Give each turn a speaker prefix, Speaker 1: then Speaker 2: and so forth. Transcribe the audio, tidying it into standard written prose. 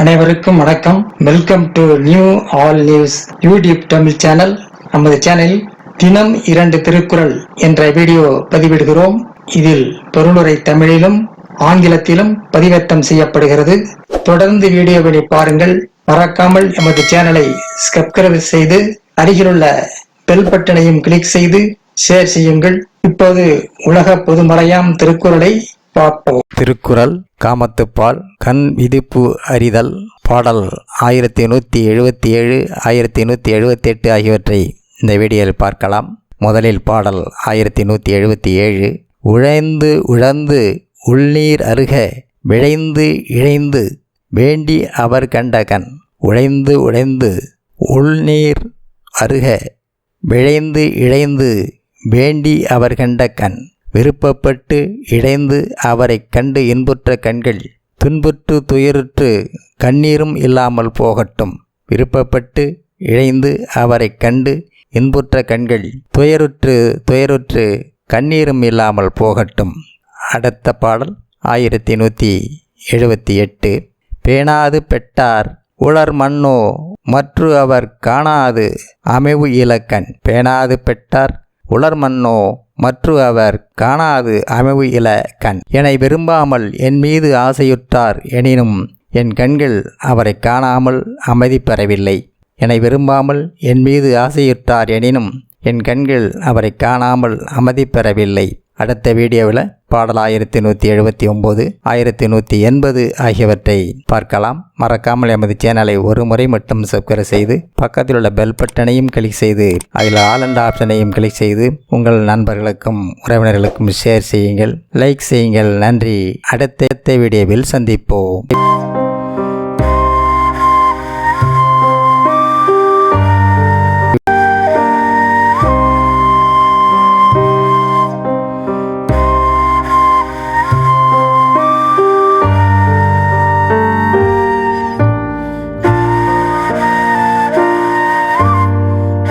Speaker 1: அனைவருக்கும் வணக்கம். Welcome to new all news YouTube Tamil channel. நமது சேனலில் தினம் 2 திருக்குறள் என்ற வீடியோ பதிவிடுகிறோம். இதில் பொருளுரை தமிழிலும் ஆங்கிலத்திலும் பதிவேற்றம் செய்யப்படுகிறது. தொடர்ந்து வீடியோவை பாருங்கள். மறக்காமல் எமது சேனலை சப்ஸ்கிரைப் செய்து அருகிலுள்ள பெல் பட்டனையும் கிளிக் செய்து ஷேர் செய்யுங்கள். இப்போது உலக பொதுமறையாம் திருக்குறளை பார்ப்போம்.
Speaker 2: திருக்குறள் காமத்துப்பால் கண் விதிப்பு அறிதல் பாடல் 1177 1178 ஆகியவற்றை இந்த வீடியோவில் பார்க்கலாம். முதலில் பாடல் 1177. உழைந்து உழந்து உள்நீர் அருக விழைந்து இழைந்து வேண்டி அவர் கண்ட கண். உழைந்து உழைந்து உள்நீர் அருக விழைந்து இழைந்து வேண்டி அவர் கண்ட கண். விருப்பப்பட்டு இழைந்து அவரை கண்டு இன்புற்ற கண்கள் துன்புற்று துயருற்று கண்ணீரும் இல்லாமல் போகட்டும். விருப்பப்பட்டு இழைந்து அவரை கண்டு இன்புற்ற கண்கள் துயருற்று கண்ணீரும் இல்லாமல் போகட்டும். அடுத்த பாடல் 1178. பேணாது பெற்றார் உலர் மண்ணோ மற்று அவர் காணாது அமைவு இலக்கண். பேணாது பெற்றார் உலர் மண்ணோ மற்று அவர் காணாது அமைவு இல கண். என்னை விரும்பாமல் என் மீது ஆசையுற்றார் எனினும் என் கண்கள் அவரை காணாமல் அமைதி பெறவில்லை. என்னை விரும்பாமல் என் மீது ஆசையுற்றார் எனினும் என் கண்கள் அவரை காணாமல் அமைதி பெறவில்லை. அடுத்த வீடியோவில் பாடல் 1179 1180 ஆகியவற்றை பார்க்கலாம். மறக்காமல் எமது சேனலை ஒரு முறை மட்டும் சப்ஸ்கிரைப் செய்து பக்கத்தில் உள்ள பெல் பட்டனையும் கிளிக் செய்து அதில் ஆல் என்ற ஆப்ஷனையும் கிளிக் செய்து உங்கள் நண்பர்களுக்கும் உறவினர்களுக்கும் ஷேர் செய்யுங்கள், லைக் செய்யுங்கள். நன்றி. அடுத்த வீடியோவில் சந்திப்போம்.